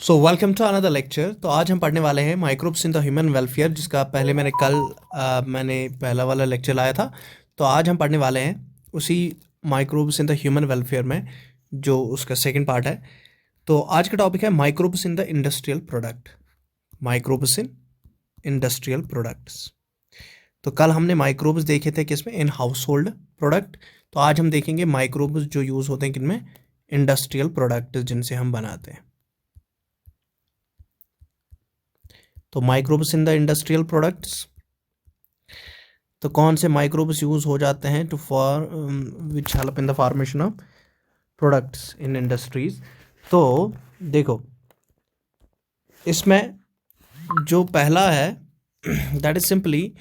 So welcome to another lecture. तो आज हम पढ़ने वाले हैं microbes in the human welfare, जिसका पहले मैंने पहला वाला लेक्चर लाया था। तो आज हम पढ़ने वाले हैं उसी microbes in the human welfare में, जो उसका सेकंड पार्ट है। तो आज का टॉपिक है microbes in the industrial product. Microbes in industrial products. तो कल हमने माइक्रोब्स देखे थे किसमें, इन हाउस होल्ड प्रोडक्ट। तो आज हम देखेंगे माइक्रोब्स जो यूज़ होते हैं किनमें, इंडस्ट्रियल प्रोडक्ट जिनसे हम बनाते हैं। तो microbes in the industrial products, तो कौन से माइक्रोब्स यूज हो जाते हैं to for which help in the formation of products in industries. तो देखो, इसमें जो पहला है दैट इज सिंपली,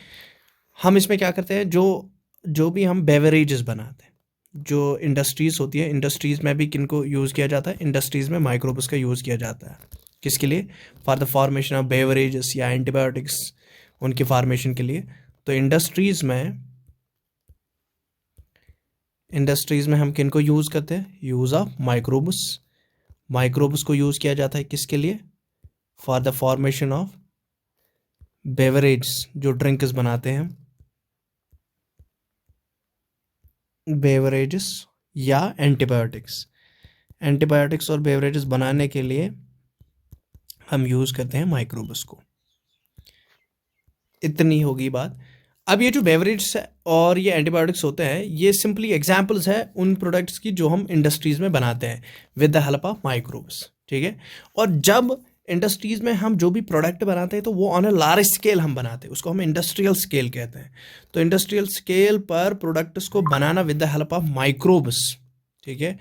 हम इसमें क्या करते हैं, जो भी हम बेवरेजेस बनाते हैं, जो इंडस्ट्रीज होती है, इंडस्ट्रीज में भी किनको यूज़ किया जाता है, इंडस्ट्रीज में माइक्रोब्स का यूज़ किया जाता है। किसके लिए? For the formation of beverages या एंटीबायोटिक्स, उनकी फॉर्मेशन के लिए। तो इंडस्ट्रीज में हम किनको यूज़ करते हैं, यूज़ ऑफ माइक्रोब्स। माइक्रोब्स को यूज़ किया जाता है किसके लिए? For the formation of beverage, जो ड्रिंक्स बनाते हैं, बेवरेजेस या एंटीबायोटिक्स। एंटीबायोटिक्स और बेवरेजेस बनाने के लिए हम यूज़ करते हैं माइक्रोब्स को। इतनी होगी बात। अब ये जो बेवरेज और ये एंटीबायोटिक्स होते हैं, ये सिंपली एग्जांपल्स है उन प्रोडक्ट्स की जो हम इंडस्ट्रीज में बनाते हैं with the help of microbes. ठीक है। और जब इंडस्ट्रीज में हम जो भी प्रोडक्ट बनाते हैं तो वो ऑन अ लार्ज स्केल हम बनाते हैं, उसको हम इंडस्ट्रियल स्केल कहते हैं। तो इंडस्ट्रियल स्केल पर प्रोडक्ट्स को बनाना with the help of microbes, ठीक है।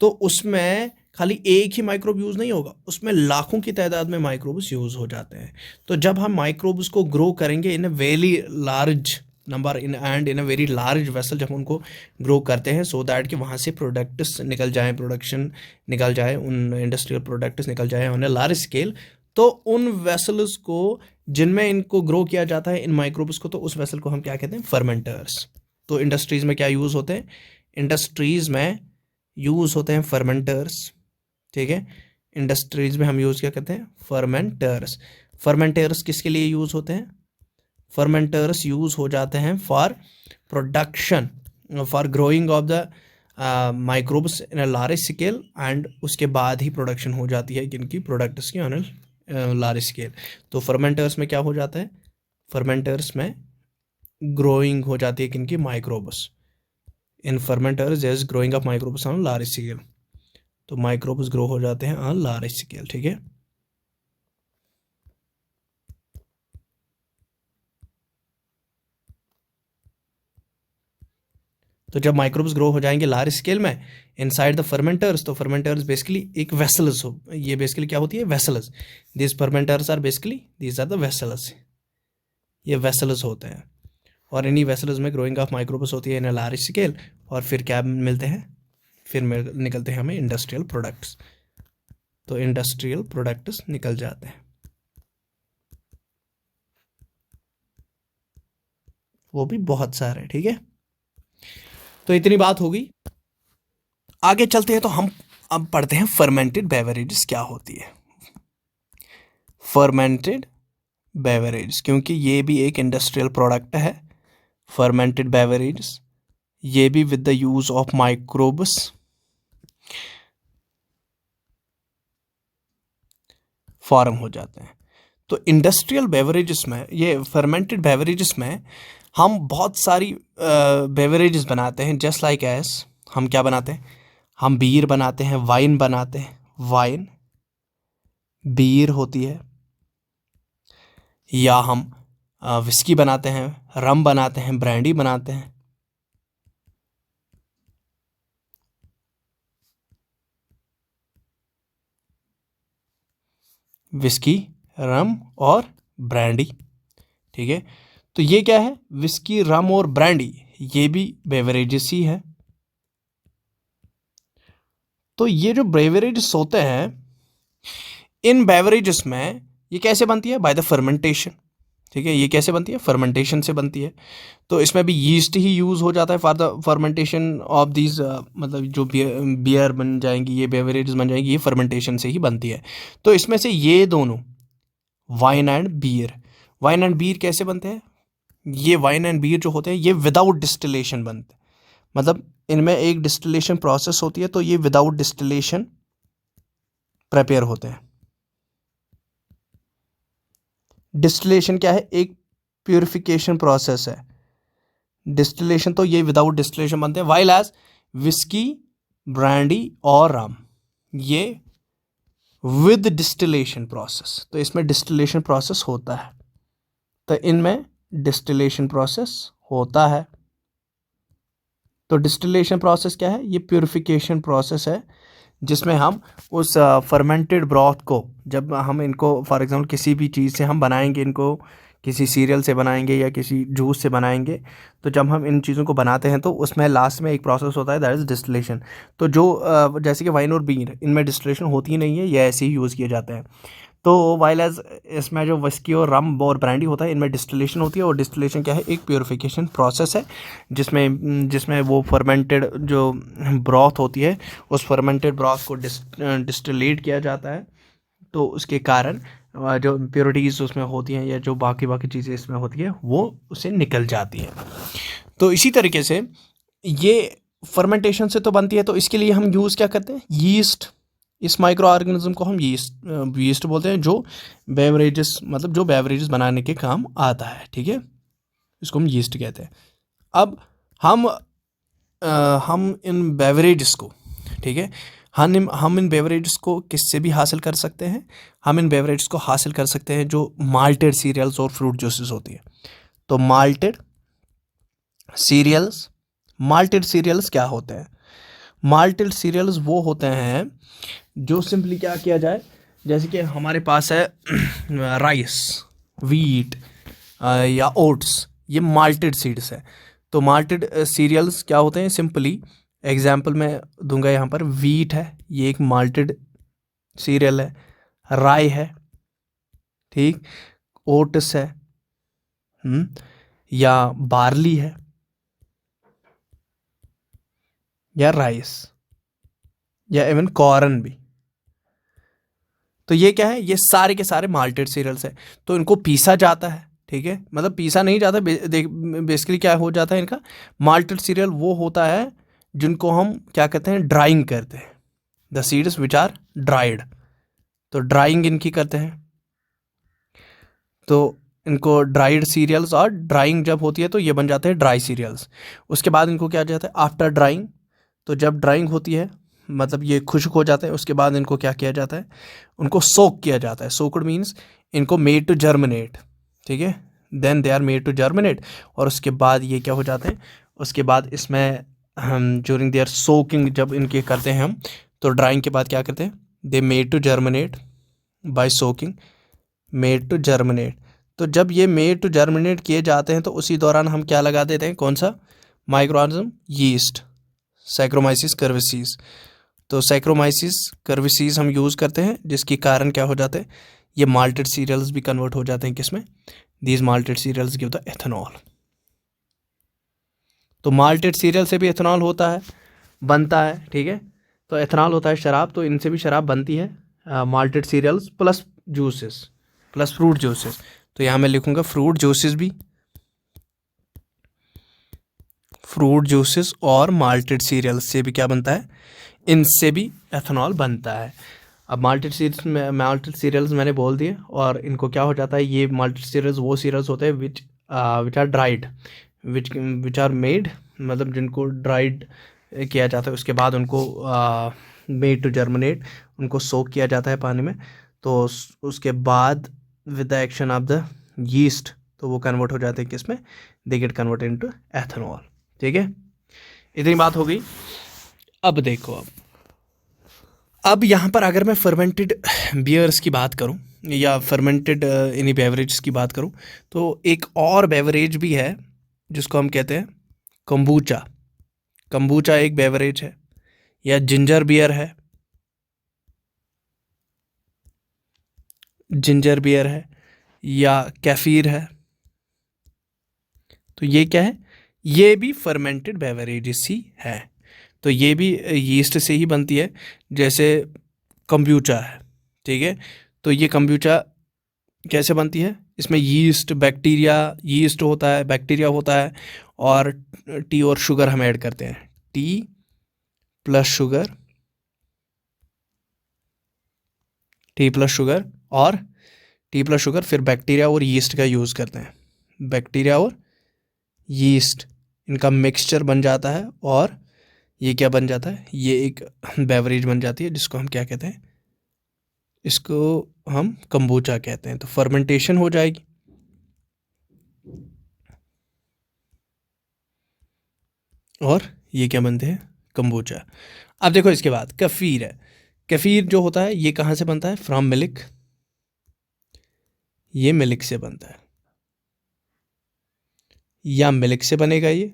तो उसमें खाली एक ही माइक्रोब यूज़ नहीं होगा, उसमें लाखों की तादाद में माइक्रोब्स यूज़ हो जाते हैं। तो जब हम माइक्रोब्स को ग्रो करेंगे in a very large number in a very large vessel, जब उनको ग्रो करते हैं सो दैट कि वहाँ से प्रोडक्ट्स निकल जाएँ, प्रोडक्शन निकल जाए, उन इंडस्ट्रियल प्रोडक्ट्स निकल जाए ऑन अ लार्ज स्केल, तो उन वेसल्स को जिनमें इनको ग्रो किया जाता है इन माइक्रोब्स को, तो उस वेसल को हम क्या कहते हैं, फर्मेंटर्स। तो इंडस्ट्रीज़ में क्या यूज़ होते हैं, इंडस्ट्रीज़ में यूज़ होते हैं फर्मेंटर्स। ठीक है। इंडस्ट्रीज में हम यूज़ क्या करते हैं, फर्मेंटर्स। फर्मेंटर्स किसके लिए यूज़ होते हैं? फर्मेंटर्स यूज़ हो जाते हैं for production, for growing of the microbes in a large scale, and उसके बाद ही प्रोडक्शन हो जाती है किनकी, प्रोडक्ट्स की ऑन अ लार्ज स्केल। तो फर्मेंटर्स में क्या हो जाता है, फर्मेंटर्स में ग्रोइंग हो जाती है किनकी, माइक्रोब्स। इन फर्मेंटर्स जैस growing of microbes on large scale. तो माइक्रोब्स ग्रो हो जाते हैं ऑन लार्ज स्केल। ठीक है। तो जब माइक्रोब्स ग्रो हो जाएंगे लार्ज स्केल में इनसाइड द फर्मेंटर्स, तो फर्मेंटर्स बेसिकली एक वेसल्स हो, ये बेसिकली क्या होती है, vessels. This fermenters are basically these are the vessels, ये वेसल्स होते हैं। और इन्हीं वेसल्स में ग्रोइंग ऑफ माइक्रोब्स होती है इन लार्ज स्केल, और फिर क्या मिलते हैं, फिर निकलते हैं हमें इंडस्ट्रियल प्रोडक्ट्स। तो इंडस्ट्रियल प्रोडक्ट्स निकल जाते हैं, वो भी बहुत सारे। ठीक है। तो इतनी बात होगी, आगे चलते हैं। तो हम अब पढ़ते हैं फर्मेंटेड बेवरेजेस क्या होती है। फर्मेंटेड बेवरेज, क्योंकि ये भी एक इंडस्ट्रियल प्रोडक्ट है। फर्मेंटेड बेवरेजेस, ये भी with the use of microbes form हो जाते हैं। तो इंडस्ट्रियल बेवरेजेस में, ये फर्मेंटेड बेवरेजेस में हम बहुत सारी बेवरेजेस बनाते हैं। जस्ट लाइक एस, हम क्या बनाते हैं, हम बीयर बनाते हैं, वाइन बनाते हैं, वाइन बीयर होती है, या हम विस्की बनाते हैं, रम बनाते हैं, ब्रांडी बनाते हैं। विस्की, रम और ब्रांडी। ठीक है। तो ये क्या है, विस्की, रम और ब्रांडी, ये भी बेवरेजेस ही है। तो ये जो बेवरेजेस होते हैं, इन बेवरेजेस में ये कैसे बनती है, बाय द फर्मेंटेशन। ठीक है, ये कैसे बनती है, फर्मेंटेशन से बनती है। तो इसमें भी यीस्ट ही यूज़ हो जाता है for the fermentation of these, मतलब जो बियर बन जाएंगी, ये बेवरेजेस बन जाएंगी, ये फर्मेंटेशन से ही बनती है। तो इसमें से ये दोनों wine and beer, wine and beer कैसे बनते हैं, ये वाइन एंड बियर जो होते हैं ये विदाउट डिस्टिलेशन बनते हैं, मतलब इनमें एक डिस्टिलेशन प्रोसेस होती है, तो ये विदाउट डिस्टिलेशन प्रिपेयर होते हैं। डिस्टिलेशन क्या है, एक प्यूरिफिकेशन प्रोसेस है। डिस्टिलेशन तो ये विदाउट डिस्टिलेशन बनते हैं, वाइल एज विस्की, ब्रांडी और रम ये विद डिस्टिलेशन प्रोसेस, तो इसमें डिस्टिलेशन प्रोसेस होता है, तो इनमें डिस्टिलेशन प्रोसेस होता है। तो डिस्टिलेशन प्रोसेस क्या है, ये प्यूरिफिकेशन प्रोसेस है, जिसमें हम उस फर्मेंटेड ब्रॉथ को, जब हम इनको फॉर एग्जांपल किसी भी चीज़ से हम बनाएंगे, इनको किसी सीरियल से बनाएंगे या किसी जूस से बनाएंगे, तो जब हम इन चीज़ों को बनाते हैं तो उसमें लास्ट में एक प्रोसेस होता है, दैट इज़ डिस्टिलेशन। तो जो जैसे कि वाइन और बीयर, इनमें डिस्टिलेशन होती ही नहीं है, ये ऐसे ही यूज़ किए जाते हैं। तो वाइल एज इसमें जो विस्की और रम और ब्रांडी होता है, इनमें डिस्टिलेशन होती है, और डिस्टिलेशन क्या है, एक प्योरिफिकेशन प्रोसेस है, जिसमें वो फर्मेंटेड जो ब्रॉथ होती है, उस फर्मेंटेड ब्रॉथ को डिस्टिलेट किया जाता है, तो उसके कारण जो इम्प्योरिटीज़ उसमें होती हैं या जो बाकी चीज़ें इसमें होती है वो उसे निकल जाती है। तो इसी तरीके से ये फर्मेंटेशन से तो बनती है, तो इसके लिए हम यूज़ क्या करते हैं, यीस्ट। इस माइक्रो ऑर्गेनिज्म को हम यीस्ट बोलते हैं, जो बेवरेजेस, मतलब जो बेवरेजेस बनाने के काम आता है, ठीक है, इसको हम यीस्ट कहते हैं। अब हम इन बेवरेजेस को, ठीक है, हम इन बेवरेजेस को किससे भी हासिल कर सकते हैं, हम इन बेवरेजेस को हासिल कर सकते हैं जो माल्टेड सीरियल्स और फ्रूट जूसेस होती है। तो माल्टेड सीरियल्स क्या होते हैं, माल्टेड सीरियल्स वो होते हैं जो सिंपली क्या किया जाए, जैसे कि हमारे पास है राइस, वीट या ओट्स, ये माल्टेड सीड्स है। तो माल्टेड सीरियल्स क्या होते हैं, सिंपली एग्जाम्पल मैं दूंगा यहाँ पर, वीट है, ये एक माल्टेड सीरियल है, राई है, ठीक, ओट्स है, या बार्ली है, या राइस, या इवन कॉर्न भी। तो ये क्या है, ये सारे के सारे माल्टेड सीरियल्स है। तो इनको पीसा जाता है, ठीक है, मतलब पीसा नहीं जाता, बेसिकली क्या हो जाता है इनका, माल्टेड सीरियल वो होता है जिनको हम क्या कहते हैं, ड्राइंग करते हैं, the seeds which are dried. तो ड्राइंग इनकी करते हैं, तो इनको ड्राइड सीरियल्स, और ड्राइंग जब होती है तो ये बन जाते हैं ड्राई सीरियल्स। उसके बाद इनको क्या जाता है, आफ्टर ड्राइंग, तो जब ड्राइंग होती है मतलब ये खुश्क हो जाते हैं, उसके बाद इनको क्या किया जाता है, उनको सोक किया जाता है। सोक्ड मीन्स इनको मेड टू जर्मिनेट, ठीक है, then they are made to germinate, और उसके बाद ये क्या हो जाते हैं, उसके बाद इसमें हम ड्यूरिंग देयर सोकिंग जब इनके करते हैं हम, तो ड्राइंग के बाद क्या करते हैं, they made to germinate by soaking, made to germinate. तो जब ये मेड टू जर्मिनेट किए जाते हैं तो उसी दौरान हम क्या लगा देते हैं, कौन सा माइक्रो ऑर्गेनिज्म, यीस्ट, सैक्रोमाइसिस कर्विसीज। तो सैक्रोमाइसिस कर्विसीज हम यूज़ करते हैं, जिसके कारण क्या हो जाते हैं, ये माल्टेड सीरियल्स भी कन्वर्ट हो जाते हैं किसमें, these malted cereals give the ethanol. तो माल्टेड सीरियल से भी एथेनॉल होता है, बनता है, ठीक है, तो एथेनॉल होता है शराब, तो इनसे भी शराब बनती है, malted cereals plus juices plus fruit juices. तो यहाँ मैं लिखूंगा फ्रूट जूसेस भी, फ्रूट जूसेस और माल्टेड सीरियल्स से भी क्या बनता है, इनसे भी एथेनॉल बनता है। अब माल्टेड सीरियल्स मैंने बोल दिए, और इनको क्या हो जाता है, ये माल्टेड सीरियल्स वो सीरियल्स होते हैं which are dried, which are made, मतलब जिनको ड्राइड किया जाता है, उसके बाद उनको मेड टू जर्मिनेट, उनको सोक किया जाता है पानी में, तो उसके बाद with the action of the yeast, तो वो कन्वर्ट हो जाते हैं किसमें, they get convert into ethanol, ठीक है, इतनी बात हो गई। अब देखो, अब यहाँ पर अगर मैं फर्मेंटेड बियर्स की बात करूँ या फर्मेंटेड इन्हीं बेवरेज की बात करूँ, तो एक और बेवरेज भी है जिसको हम कहते हैं कम्बूचा। कम्बूचा एक बेवरेज है, या जिंजर बियर है, जिंजर बियर है, या कैफीर है, तो ये क्या है, ये भी फर्मेंटेड बेवरेजेस ही है। तो ये भी यीस्ट से ही बनती है, जैसे कंब्यूचा है, ठीक है। तो ये कंब्यूचा कैसे बनती है, इसमें यीस्ट बैक्टीरिया, यीस्ट होता है, बैक्टीरिया होता है, और टी और शुगर हम ऐड करते हैं, T plus sugar, T plus sugar और टी प्लस शुगर, फिर बैक्टीरिया और यीस्ट का यूज़ करते हैं, बैक्टीरिया और यीस्ट, इनका मिक्सचर बन जाता है, और ये क्या बन जाता है, ये एक बेवरेज बन जाती है, जिसको हम क्या कहते हैं, इसको हम कंबूचा कहते हैं। तो फर्मेंटेशन हो जाएगी, और ये क्या बनते हैं, कंबूचा। अब देखो इसके बाद कफीर है। कफीर जो होता है ये कहाँ से बनता है, फ्रॉम मिल्क, ये मिल्क से बनता है, या मिल्क से बनेगा ये,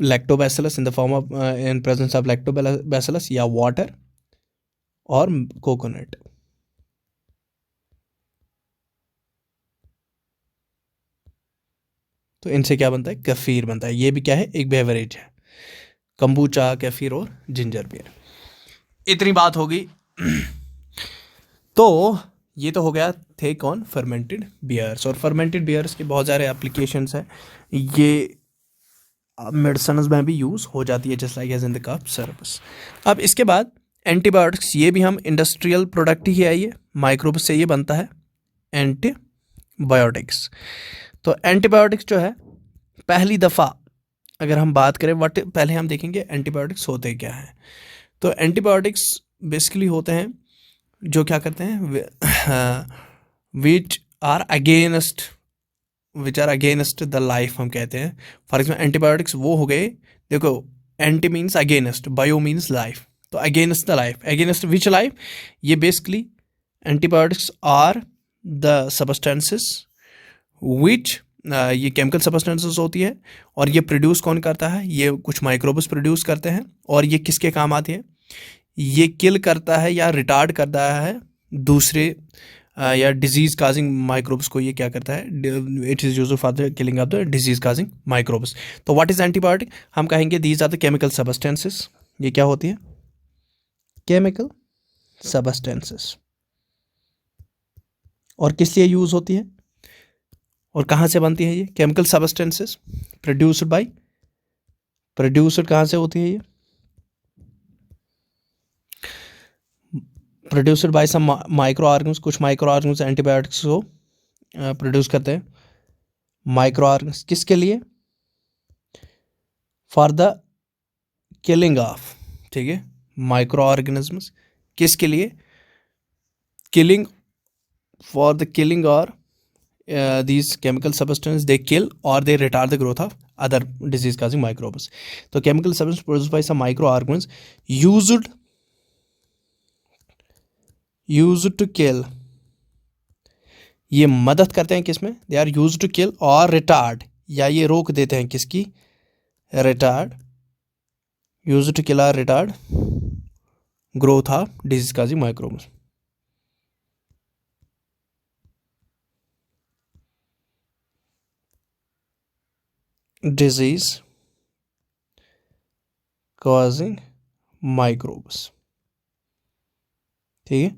lactobacillus in the form of in presence of lactobacillus, या वाटर और कोकोनट। तो इनसे क्या बनता है, कफीर बनता है। ये भी क्या है, एक बेवरेज है, कंबूचा, कफीर और जिंजर बियर। इतनी बात होगी। तो ये तो हो गया थे कौन, फर्मेंटेड बियर्स। और फर्मेंटेड बियर्स के बहुत सारे एप्लीकेशंस हैं, ये मेडिसिन में भी यूज़ हो जाती है, just like as in the cough service. अब इसके बाद एंटीबायोटिक्स, ये भी हम इंडस्ट्रियल प्रोडक्ट ही है, ये माइक्रोब से ये बनता है एंटीबायोटिक्स। तो एंटीबायोटिक्स जो है, पहली दफ़ा अगर हम बात करें वट, पहले हम देखेंगे एंटीबायोटिक्स होते क्या हैं। तो एंटीबायोटिक्स बेसिकली होते हैं जो क्या करते हैं, which are against the life, हम कहते हैं। फॉर एग्जाम्पल एंटीबायोटिक्स वो हो गए, देखो anti means against, bio means life, तो against the life, against which life, ये basically antibiotics are the substances which, ये केमिकल सबस्टेंसेस होती है, और ये प्रोड्यूस कौन करता है, ये कुछ माइक्रोब्स प्रोड्यूस करते हैं, और ये किसके काम आती है, ये किल करता है या रिटार्ड करता है दूसरे या डिजीज़ काजिंग माइक्रोब्स को, ये क्या करता है, it is used for the killing of the disease causing microbes. So what is antibiotic, हम कहेंगे these are the chemical substances, ये क्या होती है, केमिकल सबस्टेंसेस, और किस लिए यूज़ होती है, और कहाँ से बनती है ये केमिकल सबस्टेंसेस, प्रोड्यूस्ड कहाँ से होती है ये, produced by some micro organisms, कुछ माइक्रो ऑर्गन्स एंटीबायोटिक्स को प्रोड्यूस करते हैं। माइक्रो ऑर्गन्स किसके लिए, फॉर द किलिंग ऑफ, ठीक है, माइक्रो ऑर्गेनिजम्स किसके लिए, किलिंग, फॉर द किलिंग, और these chemical substances they kill or they retard the growth of other disease causing microbes. तो chemical substance produced by some microorganisms used to kill, ये मदद करते हैं किसमें, they are used to kill or retard, या ये रोक देते हैं किसकी, retard, used to kill or retard growth of disease causing microbes. Disease causing microbes, ठीक है।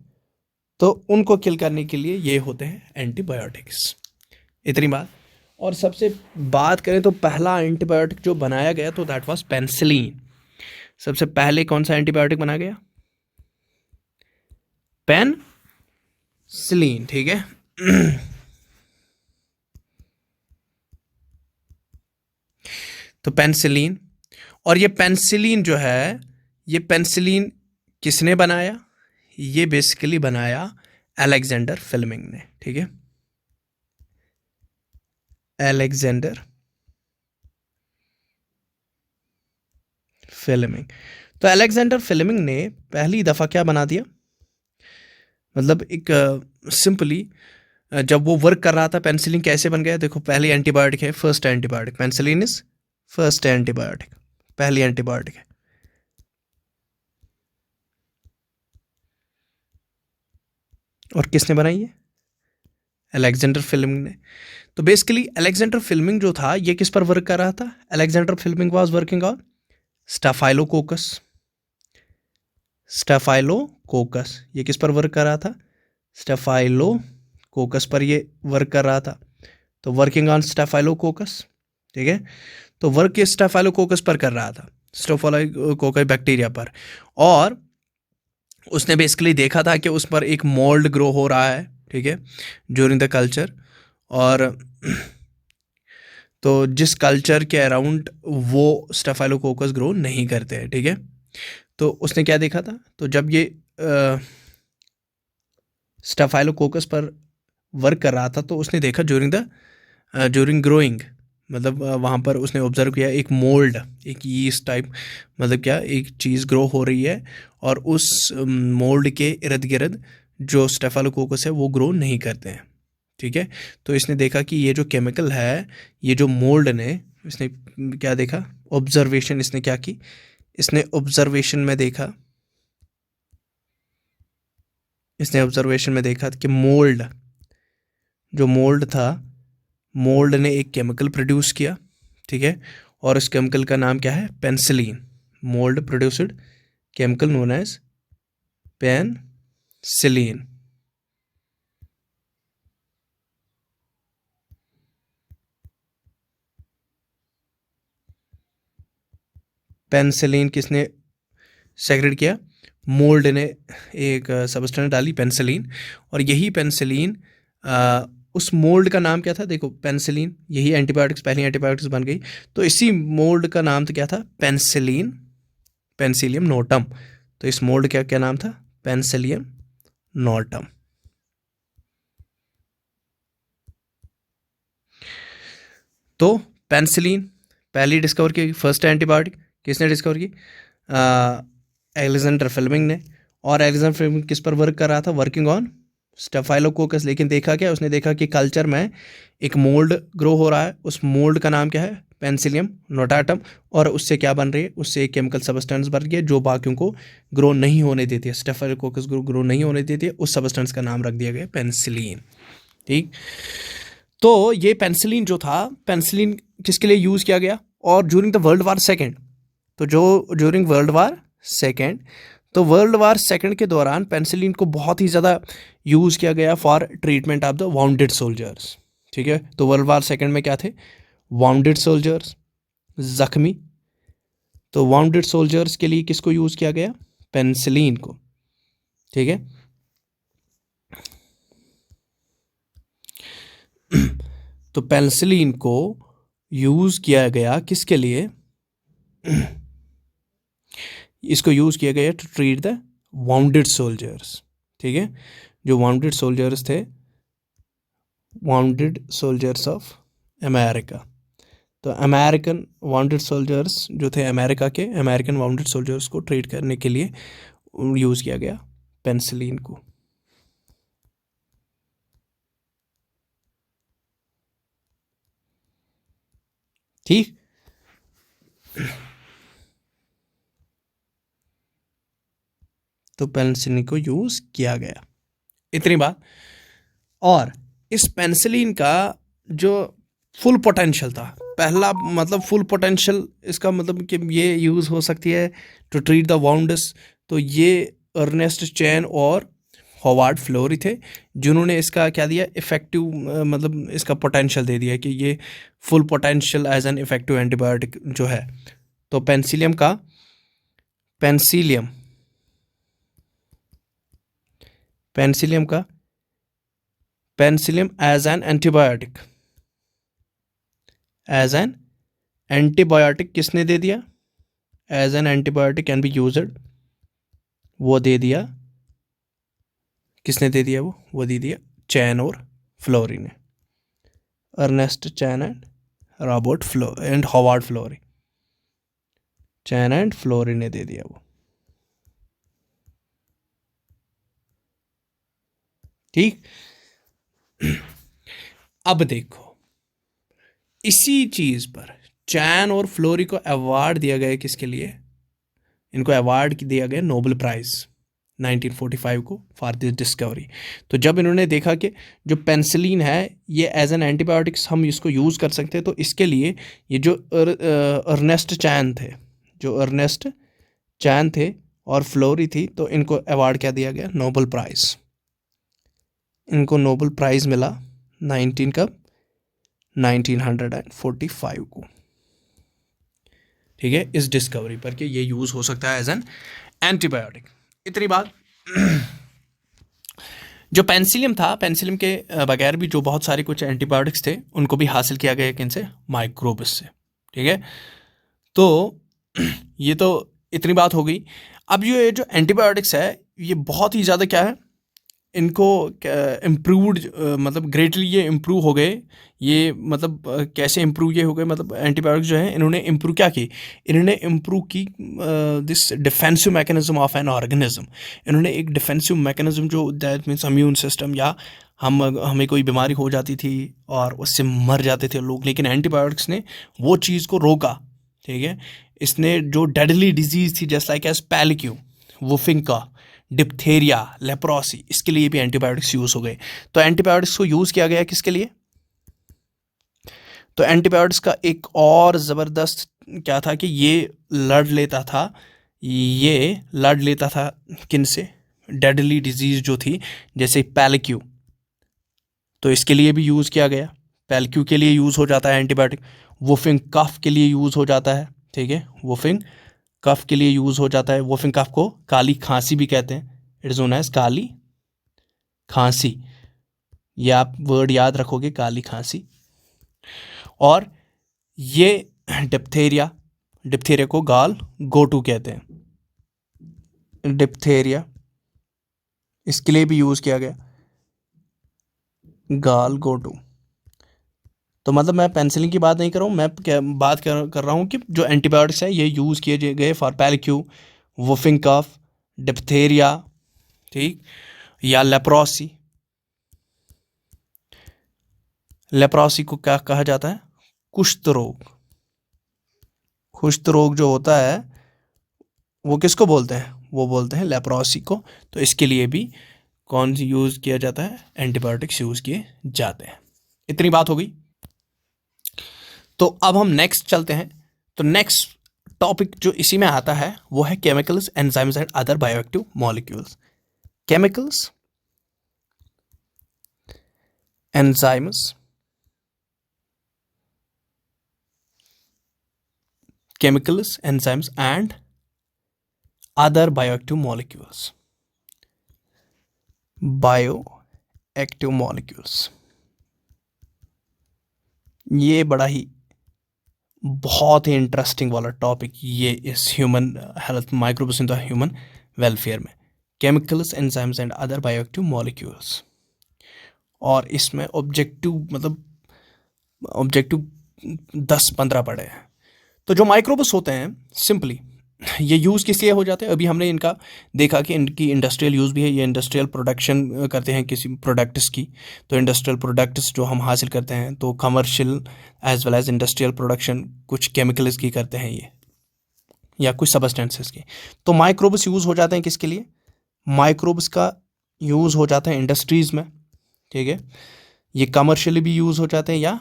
तो उनको किल करने के लिए ये होते हैं एंटीबायोटिक्स, इतनी बात। और सबसे बात करें तो पहला एंटीबायोटिक जो बनाया गया तो दैट वाज पेनिसिलिन। सबसे पहले कौन सा एंटीबायोटिक बनाया गया, पेनिसिलिन, ठीक है। तो पेनिसिलिन, और ये पेनिसिलिन जो है, ये पेनिसिलिन किसने बनाया, ये बेसिकली बनाया अलेक्जेंडर फ्लेमिंग ने, ठीक है, अलेक्जेंडर फ्लेमिंग। तो अलेक्जेंडर फ्लेमिंग ने पहली दफ़ा क्या बना दिया, मतलब एक सिंपली जब वो वर्क कर रहा था, पेनिसिलिन कैसे बन गया, देखो पहली एंटीबायोटिक है, first antibiotic, penicillin is first antibiotic, पहली एंटीबायोटिक है। और किसने बनाई है, अलेक्जेंडर फ्लेमिंग ने। तो बेसिकली अलेक्जेंडर फ्लेमिंग जो था ये किस पर वर्क कर रहा था? Alexander Fleming was working on staphylococcus. Staphylococcus ये किस पर वर्क कर रहा था? स्टाफाइलोकोकस पर ये वर्क कर रहा था। तो वर्किंग ऑन स्टाफाइलोकोकस, ठीक है। तो वर्क ये स्टाफाइलोकोकस पर कर रहा था, स्टाफाइलोकोकस बैक्टीरिया पर। और उसने बेसिकली देखा था कि उस पर एक मोल्ड ग्रो हो रहा है, ठीक है, ड्यूरिंग द कल्चर। और तो जिस कल्चर के अराउंड वो स्टाफाइलोकोकस ग्रो नहीं करते हैं, ठीक है। तो उसने क्या देखा था? तो जब ये स्टाफाइलोकोकस पर वर्क कर रहा था तो उसने देखा ड्यूरिंग ग्रोइंग, मतलब वहाँ पर उसने ऑब्जर्व किया एक मोल्ड, एक यीस्ट टाइप, मतलब क्या, एक चीज़ ग्रो हो रही है और उस मोल्ड के इर्द गिर्द जो स्टेफालोकोकस है वो ग्रो नहीं करते हैं, ठीक है। तो इसने देखा कि ये जो केमिकल है, ये जो मोल्ड ने, इसने क्या देखा? ऑब्जर्वेशन इसने क्या की? इसने ऑब्जर्वेशन में देखा, इसने ऑब्जर्वेशन में देखा कि मोल्ड, जो मोल्ड था, मोल्ड ने एक केमिकल प्रोड्यूस किया, ठीक है। और उस केमिकल का नाम क्या है? Penicillin. Mould produced chemical known as penicillin. Penicillin किसने सेक्रेट किया? मोल्ड ने एक सब्सटेंस डाली पेनिसिलिन, और यही पेनिसिलिन, उस मोल्ड का नाम क्या था? देखो पेनिसिलिन, यही एंटीबायोटिक्स, पहली एंटीबायोटिक्स बन गई। तो इसी मोल्ड का नाम तो क्या था? Penicillin, Penicillium notum. तो इस मोल्ड का क्या नाम था? Penicillium notum. तो पेनिसिलिन पहली डिस्कवर की, फर्स्ट एंटीबायोटिक किसने डिस्कवर की? अलेक्जेंडर फ्लेमिंग ने। और अलेक्जेंडर फ्लेमिंग किस पर वर्क कर रहा था? Working on staphylococcus. लेकिन देखा क्या? उसने देखा कि कल्चर में एक मोल्ड ग्रो हो रहा है, उस मोल्ड का नाम क्या है? Penicillium notatum. और उससे क्या बन रही है? उससे एक केमिकल सब्सटेंस बन रही है जो बाकियों को ग्रो नहीं होने देती है, स्टेफाइलोकोकस ग्रो नहीं होने देती है। उस सब्सटेंस का नाम रख दिया गया पेनिसिलिन, ठीक। तो ये पेनिसिलिन जो था, पेनिसिलिन किसके लिए यूज़ किया गया? और during the world war second, तो जो ड्यूरिंग वर्ल्ड वार सेकेंड, तो वर्ल्ड वार सेकेंड के दौरान पेनिसिलिन को बहुत ही ज़्यादा यूज़ किया गया for treatment of the wounded soldiers, ठीक है। तो वर्ल्ड वार सेकेंड में क्या थे? वाउंडेड सोल्जर्स, जख्मी। तो वाउंडेड सोल्जर्स के लिए किसको यूज़ किया गया? पेनिसिलिन को, ठीक है। तो पेनिसिलिन को यूज़ किया गया किसके लिए? इसको यूज़ किया गया to treat the wounded soldiers, ठीक है। जो वाउंडेड सोल्जर्स थे, वाउंडेड सोल्जर्स ऑफ अमेरिका। तो अमेरिकन वाउंडेड सोल्जर्स जो थे अमेरिका के, अमेरिकन वाउंडेड सोल्जर्स को ट्रीट करने के लिए यूज़ किया गया पेनिसिलिन को, ठीक। तो पेनिसिलिन को यूज़ किया गया, इतनी बात। और इस पेनिसिलिन का जो फुल पोटेंशियल था, पहला मतलब फुल पोटेंशियल इसका मतलब कि ये यूज़ हो सकती है टू ट्रीट द वाउंड्स। तो ये अर्नेस्ट चैन और हॉवार्ड फ्लोरी थे जिन्होंने इसका क्या दिया? इफेक्टिव, मतलब इसका पोटेंशियल दे दिया कि ये full potential as an effective antibiotic जो है। तो पेनिसिलियम का, पेनिसिलियम पेनिसिलियम का penicillium as an antibiotic, as an antibiotic किसने दे दिया? As an antibiotic can be used, वो दे दिया, किसने दे दिया? वो दे दिया चैन और फ्लोरी ने, Ernest Chain and Robert Flo and Howard Florey. Chain and Florey ने दे दिया वो, ठीक। अब देखो इसी चीज पर चैन और फ्लोरी को अवार्ड दिया गया, किसके लिए? इनको अवार्ड दिया गया नोबेल प्राइज, 1945 को फॉर दिस डिस्कवरी। तो जब इन्होंने देखा कि जो पेनिसिलिन है ये एज एन एंटीबायोटिक्स हम इसको यूज़ कर सकते हैं, तो इसके लिए ये जो अर्नेस्ट चैन थे और फ्लोरी थी, तो इनको अवार्ड क्या दिया गया, नोबेल प्राइज़। इनको नोबेल प्राइज़ मिला 1945 को, ठीक है, इस डिस्कवरी पर कि ये यूज़ हो सकता है एज एन एंटीबायोटिक। इतनी बात। जो पेनिसिलियम था, पेनिसिलियम के बगैर भी जो बहुत सारे कुछ एंटीबायोटिक्स थे उनको भी हासिल किया गया किनसे, माइक्रोब्स से, ठीक है। तो ये तो इतनी बात हो गई। अब ये जो एंटीबायोटिक्स है ये बहुत ही ज़्यादा क्या है, इनको इम्प्रूवड मतलब ग्रेटली ये इम्प्रूव हो गए। ये मतलब कैसे इम्प्रूव ये हो गए, मतलब एंटीबायोटिक्स जो है इन्होंने इम्प्रूव क्या की, इन्होंने इम्प्रूव की this defensive mechanism of an organism. इन्होंने एक डिफेंसिव मैकेनिज्म जो दैट मीन्स इम्यून सिस्टम, या हमें कोई बीमारी हो जाती थी और उससे मर जाते थे लोग, लेकिन एंटीबायोटिक्स ने वो चीज़ को रोका, ठीक है। इसने जो डेडली डिजीज़ थी just like as plague, whooping cough, diphtheria, leprosy, इसके लिए भी एंटीबायोटिक्स यूज़ हो गए। तो एंटीबायोटिक्स को यूज़ किया गया किसके लिए, तो एंटीबायोटिक्स का एक और ज़बरदस्त क्या था कि ये लड़ लेता था किन से, डेडली डिजीज़ जो थी जैसे पैलिक्यू, तो इसके लिए भी यूज़ किया गया। पैलिक्यू के लिए यूज़ हो जाता है एंटीबायोटिक, वुफिंग कफ के लिए यूज़ हो जाता है, ठीक है, वुफिंग कफ के लिए यूज़ हो जाता है। वुफिंग कफ को काली खांसी भी कहते हैं, इट इज़ नोन एज काली खांसी, ये आप वर्ड याद रखोगे, काली खांसी। और ये डिप्थेरिया को गाल गोटू कहते हैं, डिप्थेरिया इसके लिए भी यूज़ किया गया, गाल गोटू। तो मतलब मैं पेनिसिलिन की बात नहीं कर रहा हूँ, मैं बात कर रहा हूँ कि जो एंटीबायोटिक्स है ये यूज़ किए गए फॉर पैलिक्यू, वुफिंग कफ, डिप्थेरिया, ठीक, या लेप्रोसी। लेप्रोसी को क्या कहा जाता है, कुष्ठ रोग। कुष्ठ रोग जो होता है वो किसको बोलते हैं, वो बोलते हैं लेप्रोसी को। तो इसके लिए भी कौन सी यूज़ किया जाता है, एंटीबायोटिक्स यूज़ किए जाते हैं। इतनी बात हो गई। तो अब हम नेक्स्ट चलते हैं। तो नेक्स्ट टॉपिक जो इसी में आता है वो है chemicals, enzymes and other bioactive molecules. Chemicals, enzymes, chemicals, enzymes and other bioactive molecules. Bioactive molecules, ये बड़ा ही बहुत ही इंटरेस्टिंग वाला टॉपिक ये इस human health, microbes in the human welfare में, chemicals, enzymes and other bioactive molecules. और इसमें objective मतलब ऑब्जेक्टिव 10-15 पड़े हैं। तो जो माइक्रोब्स होते हैं सिंपली ये यूज़ किस लिए हो जाते हैं, अभी हमने इनका देखा कि इनकी इंडस्ट्रियल यूज़ भी है, ये इंडस्ट्रियल प्रोडक्शन करते हैं किसी प्रोडक्ट्स की। तो इंडस्ट्रियल प्रोडक्ट्स जो हम हासिल करते हैं, तो commercial as well as industrial production कुछ केमिकल्स की करते हैं ये, या कुछ सब्सटेंसेस की। तो माइक्रोब्स यूज़ हो जाते हैं किसके लिए, माइक्रोब्स का यूज़ हो जाता है इंडस्ट्रीज़ में, ठीक है। ये कमर्शियली भी यूज़ हो जाते हैं या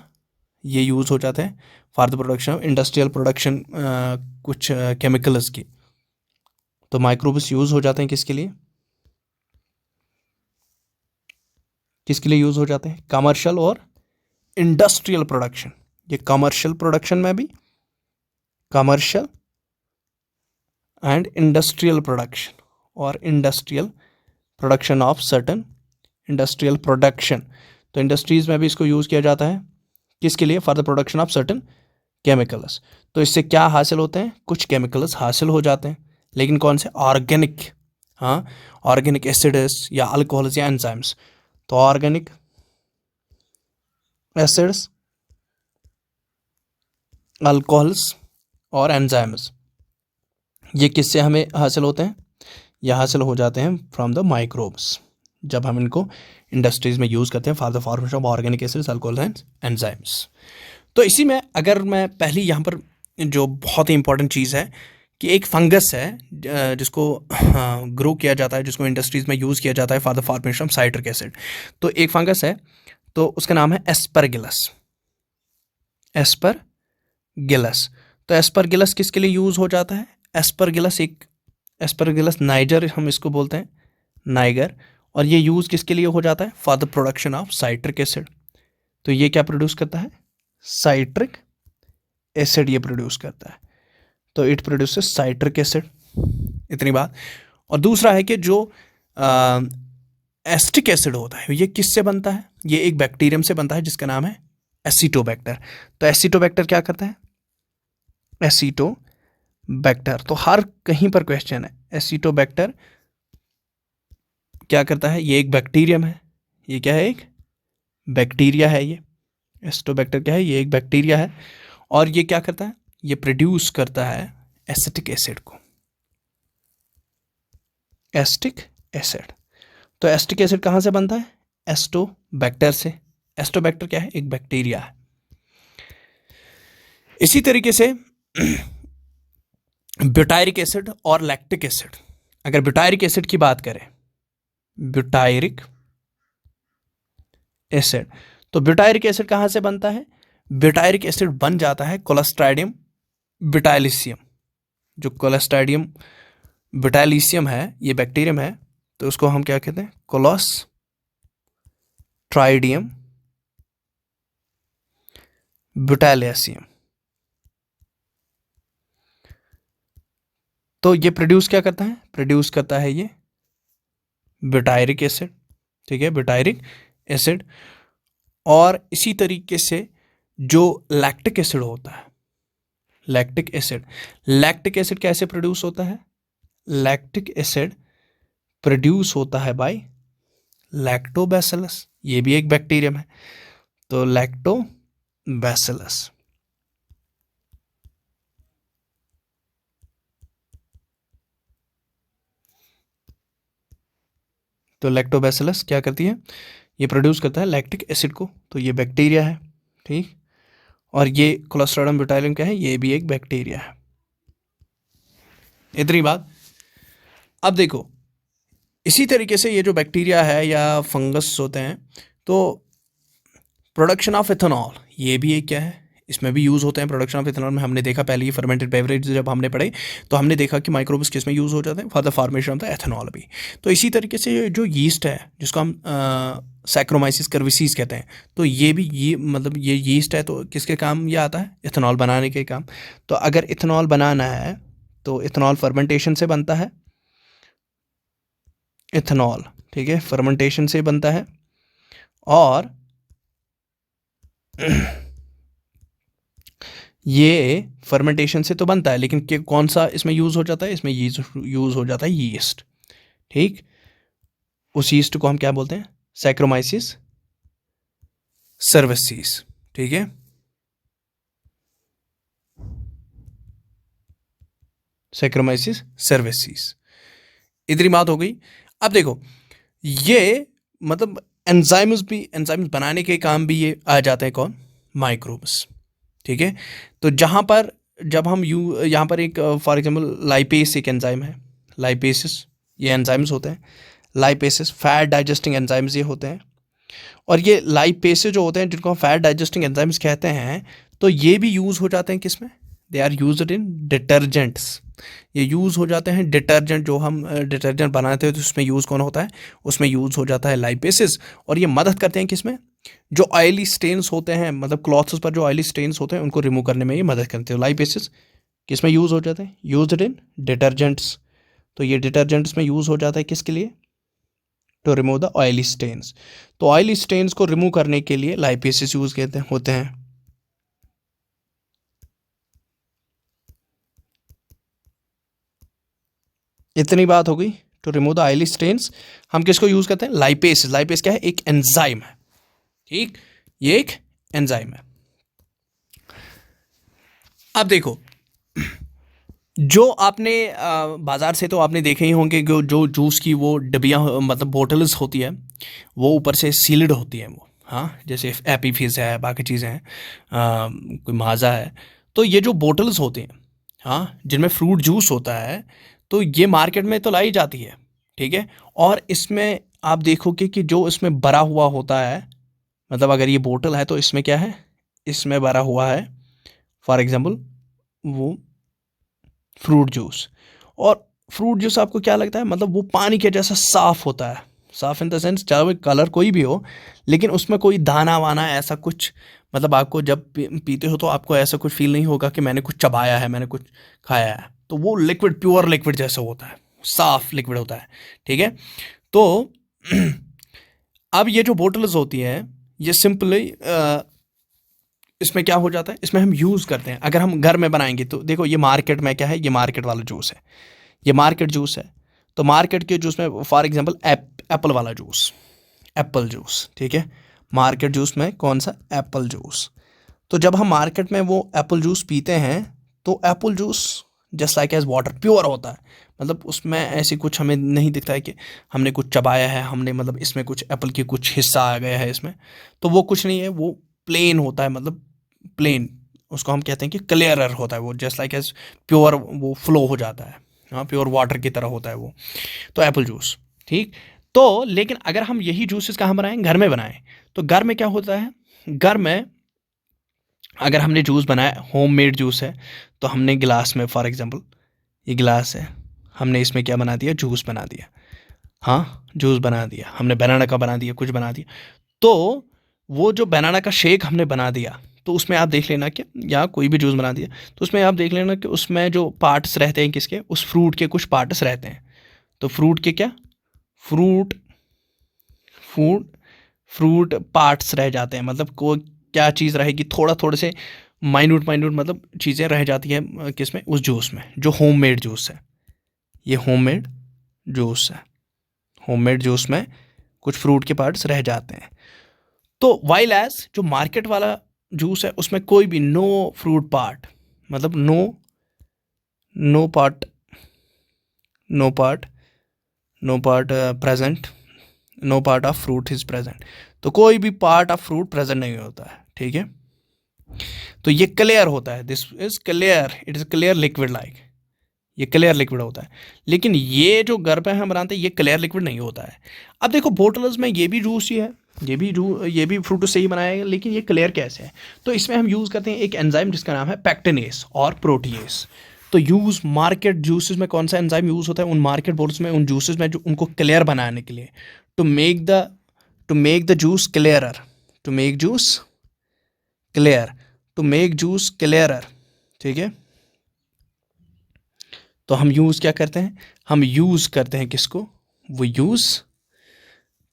ये यूज़ हो जाते हैं for the production of industrial production कुछ केमिकल्स की। तो माइक्रोब्स यूज़ हो जाते हैं किसके लिए, किसके लिए यूज़ हो जाते हैं, कमर्शियल और इंडस्ट्रियल प्रोडक्शन। ये कमर्शियल प्रोडक्शन में भी, कमर्शियल एंड इंडस्ट्रियल प्रोडक्शन, और industrial production of certain industrial production. तो इंडस्ट्रीज़ में भी इसको यूज़ किया जाता है किसके लिए, for the production of certain chemicals. तो इससे क्या हासिल होते हैं, कुछ केमिकल्स हासिल हो जाते हैं, लेकिन कौन से, ऑर्गेनिक, हाँ, ऑर्गेनिक एसिड्स या अल्कोहल्स या एंजाइम्स। तो ऑर्गेनिक एसिड्स, अल्कोहल्स और एंजाइम्स ये किससे हमें हासिल होते हैं, ये हासिल हो जाते हैं फ्रॉम द माइक्रोब्स, जब हम इनको इंडस्ट्रीज़ में यूज़ करते हैं for the formation of organic acids, alcohol and enzymes. तो इसी में अगर मैं पहली यहाँ पर जो बहुत ही इंपॉर्टेंट चीज़ है कि एक फंगस है जिसको ग्रो किया जाता है, जिसको इंडस्ट्रीज़ में यूज़ किया जाता है for the formation of citric acid. तो एक फंगस है, तो उसका नाम है एस्परगिलस। एस्परगिलस, तो एस्परगिलस किसके लिए यूज़ हो जाता है? एस्परगिलस नाइजर हम इसको बोलते हैं, नाइगर। और ये यूज़ किसके लिए हो जाता है? For the production of citric acid. तो ये क्या प्रोड्यूस करता है? साइट्रिक एसिड ये प्रोड्यूस करता है। तो इट प्रोड्यूसेस साइट्रिक एसिड, इतनी बात। और दूसरा है कि जो एसिटिक एसिड होता है ये किससे बनता है? ये एक बैक्टीरियम से बनता है जिसका नाम है एसिटोबैक्टर। तो एसिटोबैक्टर क्या करता है? एसिटोबैक्टर, तो हर कहीं पर क्वेश्चन है, एसिटोबैक्टर क्या करता है? ये एक बैक्टीरियम है। ये क्या है? एक बैक्टीरिया है। ये एसिटोबैक्टर क्या है? ये एक बैक्टीरिया है। और ये क्या करता है? ये प्रोड्यूस करता है एसिटिक एसिड को, एसिटिक एसिड। तो एसिटिक एसिड कहाँ से बनता है? एस्टोबैक्टर से। एस्टोबैक्टर क्या है? एक बैक्टीरिया है। इसी तरीके से ब्यूटायरिक एसिड और लैक्टिक एसिड, अगर ब्यूटायरिक एसिड की बात करें, ब्यूटायरिक एसिड, तो ब्यूटायरिक एसिड कहाँ से बनता है? ब्यूटायरिक एसिड बन जाता है कोलेस्ट्राइडियम ब्यूटाइलिसियम। जो कोलेस्ट्राइडियम ब्यूटाइलिसियम है, ये बैक्टीरियम है, तो उसको हम क्या कहते हैं? कोलेस्ट्राइडियम ब्यूटाइलिसियम। तो ये प्रोड्यूस क्या करता है? प्रोड्यूस करता है ये ब्यूटायरिक एसिड, ठीक है, ब्यूटायरिक एसिड। और इसी तरीके से जो लैक्टिक एसिड होता है, लैक्टिक एसिड कैसे प्रोड्यूस होता है? लैक्टिक एसिड प्रोड्यूस होता है बाय लैक्टोबैसिलस। ये भी एक बैक्टीरियम है, तो लैक्टोबैसिलस। तो लैक्टोबैसिलस क्या करती है? ये प्रोड्यूस करता है लैक्टिक एसिड को, तो ये बैक्टीरिया है, ठीक। और ये कोलेस्ट्राडियम ब्यूटाइलियम क्या है? ये भी एक बैक्टीरिया है। इतनी बात। अब देखो, इसी तरीके से ये जो बैक्टीरिया है या फंगस होते हैं, तो प्रोडक्शन ऑफ इथेनॉल, ये भी एक क्या है? इसमें भी यूज़ होते हैं। प्रोडक्शन ऑफ इथेनॉल में हमने देखा पहले, ये फर्मेंटेड बेवरेज जब हमने पढ़े तो हमने देखा कि माइक्रोब्स किस में यूज़ हो जाते हैं? For the formation of the ethanol भी। तो इसी तरीके से जो यीस्ट है, जिसको हम सैक्रोमाइसिस कर्विसीस कहते हैं, तो ये भी ये मतलब ये यीस्ट है, तो किसके काम ये आता है? इथेनॉल बनाने के काम। तो अगर इथेनॉल बनाना है तो इथेनॉल फर्मेंटेशन से बनता है, इथेनॉल, ठीक है, फर्मेंटेशन से बनता है। और ये फर्मेंटेशन से तो बनता है, लेकिन कौन सा इसमें यूज़ हो जाता है? इसमें यूज़ हो जाता है यीस्ट, ठीक। उस यीस्ट को हम क्या बोलते हैं? सैक्रोमाइसिस सर्विसेस, ठीक है, सैक्रोमाइसिस सर्विसेस। इतनी बात हो गई। अब देखो, ये मतलब एंजाइम्स बनाने के काम भी ये आ जाते हैं। कौन? माइक्रोब्स, ठीक है। तो जहाँ पर जब हम यहाँ पर एक फॉर एग्जांपल लाइपेस एक एंजाइम है, लाइपेसिस, ये एंजाइम्स होते हैं। लाइपेसिस फैट डाइजेस्टिंग एंजाइम्स ये होते हैं। और ये लाइपेसेस जो होते हैं, जिनको हम फैट डाइजेस्टिंग एंजाइम्स कहते हैं, तो ये भी यूज़ हो जाते हैं किसमें? They are used in detergents. ये यूज़ हो जाते हैं डिटर्जेंट, जो हम डिटर्जेंट बनाते हैं तो उसमें यूज़ कौन होता है? उसमें यूज़ हो जाता है लाइपेसिस। और ये मदद करते हैं किसमें? जो ऑयली स्टेन्स होते हैं, मतलब क्लॉथ्स पर जो ऑयली स्टेन्स होते हैं, उनको रिमूव करने में ये मदद करते हैं। लाइपेसिस किसमें यूज़ हो जाते हैं? Used in detergents. तो ये डिटर्जेंट्स में यूज़ हो जाता है किसके लिए? To remove the oily stains. तो ऑयली स्टेन्स को रिमूव करने के लिए लाइपेसिस यूज़ होते हैं। इतनी बात हो गई। To remove the oily stains हम किसको यूज़ करते हैं? लाइपेस। लाइपेस क्या है? एक एंजाइम है, ठीक, ये एक एंजाइम है। अब देखो, जो आपने बाज़ार से तो आपने देखे ही होंगे कि जो जूस की वो डबियाँ मतलब बोटल्स होती है, वो ऊपर से सील्ड होती है वो, हाँ, जैसे एपी फिज़ है, बाकी चीज़ें हैं, कोई माजा है। तो ये जो बोटल्स होते हैं, हाँ, जिनमें फ्रूट जूस होता है, तो ये मार्केट में तो लाई जाती है, ठीक है। और इसमें आप देखोगे कि जो इसमें भरा हुआ होता है, मतलब अगर ये बोतल है तो इसमें क्या है, इसमें भरा हुआ है फॉर एग्जांपल वो फ्रूट जूस। और फ्रूट जूस आपको क्या लगता है, मतलब वो पानी के जैसा साफ होता है, साफ इन द सेंस चाहे वो कलर कोई भी हो, लेकिन उसमें कोई दाना वाना ऐसा कुछ, मतलब आपको जब पीते हो तो आपको ऐसा कुछ फील नहीं होगा कि मैंने कुछ चबाया है, मैंने कुछ खाया है। तो वो लिक्विड, प्योर लिक्विड जैसा होता है, साफ लिक्विड होता है, ठीक है। तो अब ये जो बोटल्स होती हैं, ये सिंपली इसमें क्या हो जाता है, इसमें हम यूज़ करते हैं। अगर हम घर में बनाएंगे तो देखो, ये मार्केट में क्या है, ये मार्केट वाला जूस है, ये मार्केट जूस है। तो मार्केट के जूस में फॉर एग्जांपल एप्पल वाला जूस, एप्पल जूस, ठीक है। मार्केट जूस में कौन सा, एप्पल जूस। तो जब हम मार्केट में वो एप्पल जूस पीते हैं, तो apple juice just like as water pure होता है, मतलब उसमें ऐसी कुछ हमें नहीं दिखता है कि हमने कुछ चबाया है, हमने मतलब इसमें कुछ एप्पल की कुछ हिस्सा आ गया है इसमें, तो वो कुछ नहीं है, वो प्लेन होता है, मतलब प्लेन, उसको हम कहते हैं कि क्लियरर होता है वो, जस्ट लाइक एज प्योर वो फ्लो हो जाता है, हाँ, प्योर वाटर की तरह होता है वो। तो एप्पल जूस, ठीक। तो लेकिन अगर हम यही जूसेस कहाँ बनाएं, घर में बनाएं, तो घर में क्या होता है, घर में अगर हमने जूस बनाया, होम मेड जूस है, तो हमने गिलास में फॉर एग्जांपल ये गिलास है, हमने इसमें क्या बना दिया, जूस बना दिया, हाँ, जूस बना दिया हमने, बनाना का बना दिया, कुछ बना दिया। तो वो जो बनाना का शेक हमने बना दिया, तो उसमें आप देख लेना कि, या कोई भी जूस बना दिया, तो उसमें आप देख लेना कि उसमें जो पार्ट्स रहते हैं किसके, उस फ्रूट के कुछ पार्ट्स रहते हैं। तो फ्रूट के क्या, फ्रूट फूड फ्रूट पार्ट्स रह जाते हैं, मतलब को क्या चीज़ रहेगी, थोड़ा थोड़े से माइन्यूट माइन्यूट मतलब चीज़ें रह जाती हैं किस में, उस जूस में, जो होममेड जूस है। ये होममेड जूस है, होममेड जूस में कुछ फ्रूट के पार्ट्स रह जाते हैं। तो वाइल एज जो मार्केट वाला जूस है, उसमें कोई भी नो फ्रूट पार्ट, मतलब no part, no part, no part present, no part of fruit is present. तो कोई भी पार्ट ऑफ फ्रूट प्रेजेंट नहीं होता है, ठीक है। तो ये क्लियर होता है, this is clear, it is clear liquid like, ये क्लियर लिक्विड होता है। लेकिन ये जो घर पे हम बनाते हैं, ये क्लियर लिक्विड नहीं होता है। अब देखो बोटल्स में ये भी जूस ही है, ये भी फ्रूट से ही बनाया है, लेकिन ये क्लियर कैसे है। तो इसमें हम यूज़ करते हैं एक एंजाइम जिसका नाम है पैक्टिनेस और प्रोटीएस। तो यूज़ मार्केट जूसेस में कौन सा एंजाइम यूज़ होता है, उन मार्केट बोटल्स में, उन जूसेस में, जो उनको क्लियर बनाने के लिए, to make the juice clearer, to make juice clear, to make juice clearer, ठीक है। तो हम यूज़ क्या करते हैं, हम यूज़ करते हैं किसको, वो यूज़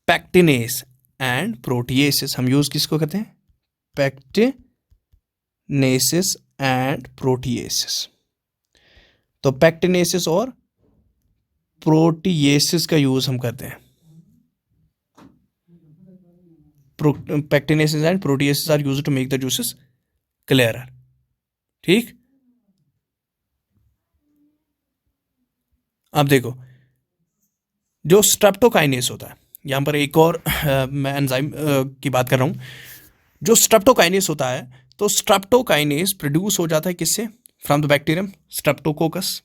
पैक्टिनेस एंड प्रोटीएसिस। हम यूज़ किसको करते हैं, पैक्टिनेसिस एंड प्रोटीएसिस। तो पैक्टिनेसिस और प्रोटीएसिस का यूज़ हम करते हैं। Pectinases and proteases are used to make the juices clearer, ठीक। अब देखो, जो स्ट्रेप्टोकाइनेस होता है, यहाँ पर एक और मैं एंजाइम की बात कर रहा हूँ, जो स्ट्रेप्टोकाइनेस होता है, तो स्ट्रेप्टोकाइनेस प्रोड्यूस हो जाता है किससे, फ्रॉम द बैक्टीरियम स्ट्रेप्टोकोकस,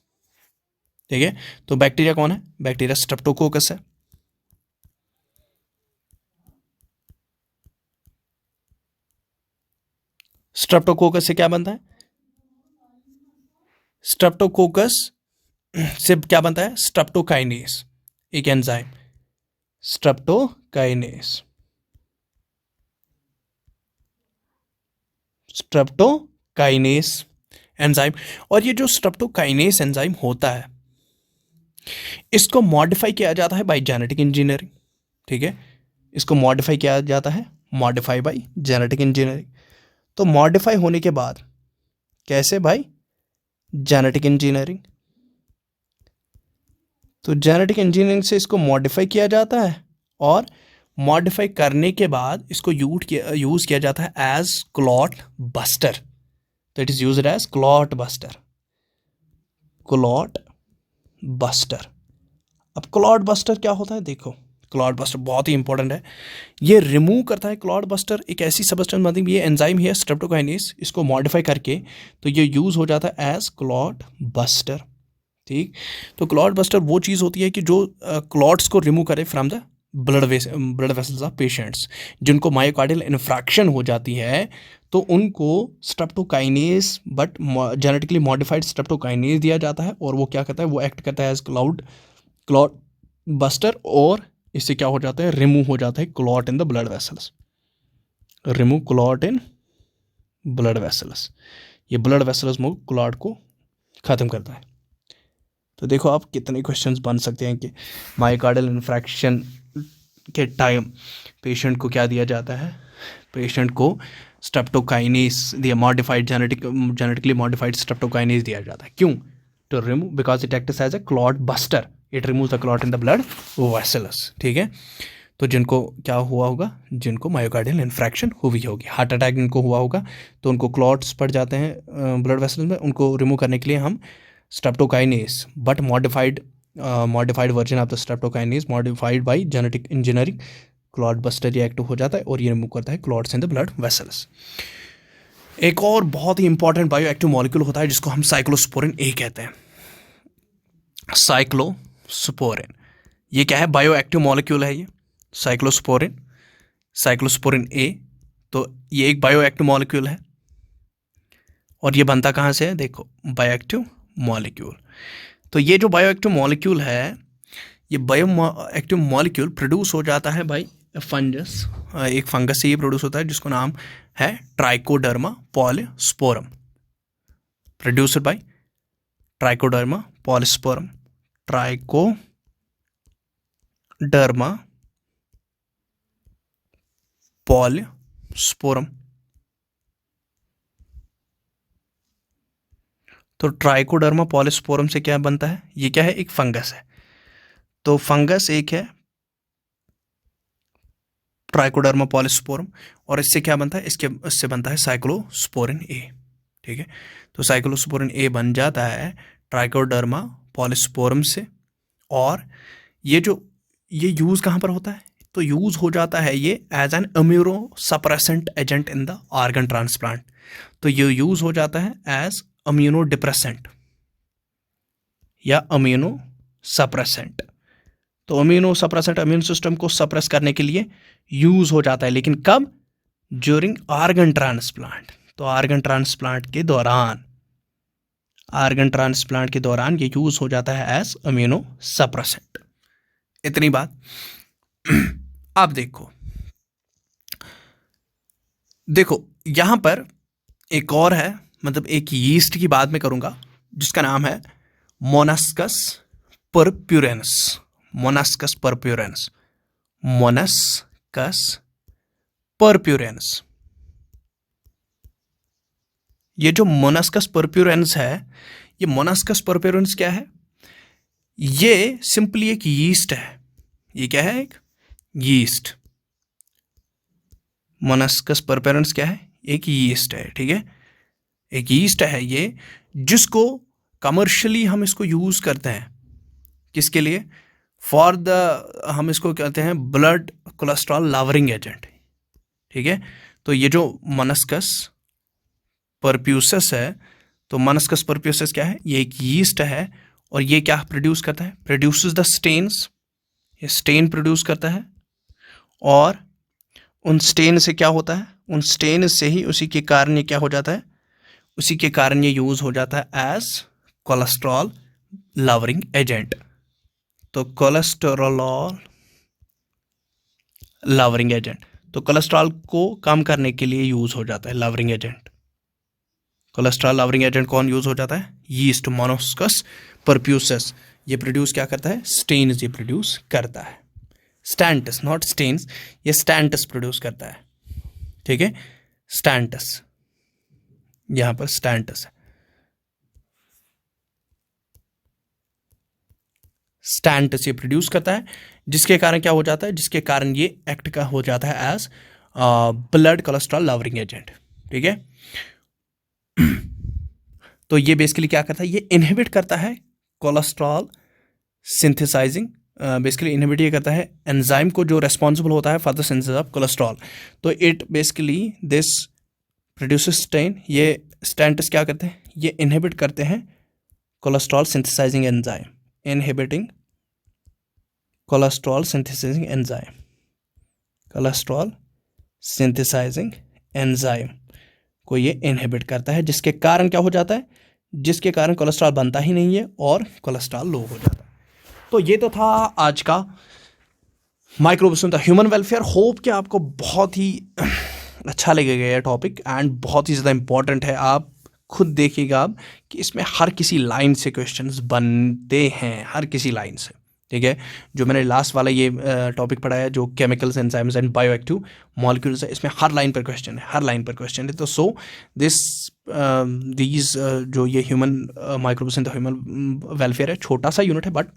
ठीक है। तो बैक्टीरिया कौन है, बैक्टीरिया स्ट्रेप्टोकोकस है। स्ट्रेप्टोकोकस से क्या बनता है, स्ट्रेप्टोकोकस से क्या बनता है, स्ट्रेप्टोकाइनेस, एक एंजाइम, स्ट्रेप्टोकाइनेस, स्ट्रेप्टोकाइनेस एंजाइम। और ये जो स्ट्रेप्टोकाइनेस एंजाइम होता है, इसको मॉडिफाई किया जाता है बाय जेनेटिक इंजीनियरिंग, ठीक है। इसको मॉडिफाई किया जाता है, मॉडिफाई बाय जेनेटिक इंजीनियरिंग। तो मॉडिफाई होने के बाद कैसे भाई, जेनेटिक इंजीनियरिंग। तो जेनेटिक इंजीनियरिंग से इसको मॉडिफाई किया जाता है, और मॉडिफाई करने के बाद इसको यूज़ किया जाता है एज क्लॉट बस्टर। तो it is used as clot buster, clot buster. अब क्लॉट बस्टर क्या होता है, देखो क्लॉट बस्टर बहुत ही इंपॉर्टेंट है। ये रिमूव करता है क्लॉट बस्टर, एक ऐसी सबस्टेंस, मतलब ये एंजाइम है स्ट्रेप्टोकाइनेज, इसको मॉडिफाई करके तो ये यूज़ हो जाता है एज क्लॉट बस्टर। ठीक, तो क्लॉट बस्टर वो चीज़ होती है कि जो क्लॉट्स को रिमूव करे from the blood vessels of patients. जिनको मायोकार्डियल इन्फ्रैक्शन हो जाती है तो उनको streptokinase but genetically modified streptokinase दिया जाता है, और वो क्या करता है, वो एक्ट करता है एज क्लॉट बस्टर, और इससे क्या हो जाता है, रिमूव हो जाता है clot in the blood vessels, remove clot in blood vessels. ये ब्लड वेसल्स में क्लॉट को ख़त्म करता है। तो देखो आप कितने क्वेश्चंस बन सकते हैं कि मायोकार्डियल इन्फ्रैक्शन के टाइम पेशेंट को क्या दिया जाता है, पेशेंट को स्ट्रेप्टोकाइनेज दिया, जेनेटिकली मॉडिफाइड स्ट्रेप्टोकाइनेज दिया जाता है। क्यों? To remove, because it acts as a clot buster, it remove the clot in the blood vessels. ठीक है, तो जिनको क्या हुआ होगा, जिनको मायोकार्डियल इन्फ्रैक्शन हुई होगी, हार्ट अटैक जिनको हुआ होगा, तो उनको क्लॉट्स पड़ जाते हैं ब्लड वेसल्स में, उनको रिमूव करने के लिए हम streptokinase but modified version of the streptokinase modified by genetic engineering, clot buster ये एक्टिव हो जाता है और ये रिमूव करता है clots in the blood vessels. एक और बहुत ही इंपॉर्टेंट बायो एक्टिव मॉलिक्यूल होता है जिसको हम साइक्लोस्पोरिन ए कहते हैं। साइक्लोस्पोरिन ये क्या है, बायो एक्टिव मॉलिक्यूल है ये साइक्लोस्पोरिन ए। तो ये एक बायो एक्टिव मॉलिक्यूल है और ये बनता कहाँ से है, देखो बायो एक्टिव मॉलिक्यूल। तो ये जो बायो एक्टिव मॉलिक्यूल है, ये बायो एक्टिव मॉलिक्यूल प्रोड्यूस हो जाता है बाई फंगस, एक फंगस से ये प्रोड्यूस होता है जिसको नाम है trichoderma polysporum, produced by trichoderma polysporum, trichoderma polysporum. तो ट्राइकोडर्मा पॉलीस्पोरम से क्या बनता है, ये क्या है, एक फंगस है। तो फंगस एक है ट्राइकोडर्मा पॉलीस्पोरम, और इससे क्या बनता है, इससे बनता है साइक्लोस्पोरिन ए। ठीक है, तो साइक्लोस्पोरिन ए बन जाता है ट्राइकोडर्मा पॉलीस्पोरम से। और ये यूज़ कहाँ पर होता है, तो यूज़ हो जाता है ये as an immuno suppressant agent in the organ transplant. तो ये यूज़ हो जाता है एज इम्यूनो डिप्रेसेंट या इम्यूनो सप्रेसेंट। तो इम्यूनो सप्रेसेंट इम्यून सिस्टम को सप्रेस करने के लिए यूज़ हो जाता है, लेकिन कब, ड्यूरिंग ऑर्गन ट्रांसप्लांट। तो ऑर्गन ट्रांसप्लांट के दौरान ये यूज़ हो जाता है एज इम्यूनो सप्रेसेंट। इतनी बात। अब देखो यहाँ पर एक और है, मतलब एक यीस्ट की बात मैं करूँगा जिसका नाम है मोनास्कस परप्यूरेंस। ये जो मोनास्कस परप्यूरेंस है, ये मोनास्कस परप्यूरेंस क्या है, ये सिंपली एक यीस्ट है। ये क्या है, एक यीस्ट। मोनास्कस परप्यूरेंस क्या है, एक यीस्ट है। ठीक है, एक यीस्ट है ये, जिसको कमर्शियली हम इसको यूज़ करते हैं, किसके लिए, हम इसको कहते हैं ब्लड कोलेस्ट्रॉल लवरिंग एजेंट। ठीक है, तो ये जो मोनास्कस परप्यूसस है, तो मोनास्कस परप्यूसस क्या है, ये एक यीस्ट है और ये क्या प्रोड्यूस करता है, प्रोड्यूसेस द स्टेन्स। ये स्टेन प्रोड्यूस करता है और उन स्टेन से क्या होता है, उन स्टेन से ही उसी के कारण ये क्या हो जाता है, उसी के कारण ये यूज़ हो जाता है एज कोलेस्ट्रॉल लवरिंग एजेंट। तो कोलेस्टेरोल लवरिंग एजेंट, तो कोलेस्ट्रॉल को कम करने के लिए यूज़ हो जाता है lowering agent. Cholesterol lowering agent कौन यूज़ हो जाता है, यीस्ट मोनास्कस परप्यूसस। ये प्रोड्यूस क्या करता है, स्टेन्स ये प्रोड्यूस करता है। स्टैंटस, नॉट स्टेन्स, ये स्टैंटस प्रोड्यूस करता है। ठीक है, स्टैंटस, यहाँ पर स्टैंटस है, स्टैंटस ये प्रोड्यूस करता है, जिसके कारण क्या हो जाता है, जिसके कारण ये एक्ट का हो जाता है as blood cholesterol lowering agent. ठीक है, तो ये बेसिकली क्या करता है, ये इनहिबिट करता है कोलेस्ट्रॉल सिंथेसाइजिंग बेसिकली इनहिबिट ये करता है एंजाइम को जो रेस्पॉन्सिबल होता है for the synthesis of cholesterol. तो it basically this produces statin, ये स्टेंट्स क्या करते हैं, ये इनहिबिट करते हैं cholesterol synthesising enzyme, inhibiting cholesterol synthesising enzyme, cholesterol synthesising enzyme को ये इनहिबिट करता है, जिसके कारण क्या हो जाता है, जिसके कारण कोलेस्ट्रॉल बनता ही नहीं है और कोलेस्ट्रॉल लो हो जाता है। तो ये तो था आज का microbes in the human welfare. Hope कि आपको बहुत ही अच्छा लगेगा ये टॉपिक एंड बहुत ही ज़्यादा इंपॉर्टेंट है। आप खुद देखिएगा आप कि इसमें हर किसी लाइन से क्वेश्चंस बनते हैं, हर किसी लाइन से, ठीक है। जो मैंने लास्ट वाला ये टॉपिक पढ़ा है जो chemicals enzymes and bioactive molecules है, इसमें हर लाइन पर क्वेश्चन है, हर लाइन पर क्वेश्चन है। तो सो दीज जो ये human microbes in the human welfare है, छोटा सा यूनिट है बट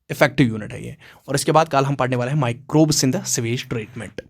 इफेक्टिव यूनिट है ये। और इसके बाद कल हम पढ़ने वाले हैं microbes in the sewage treatment.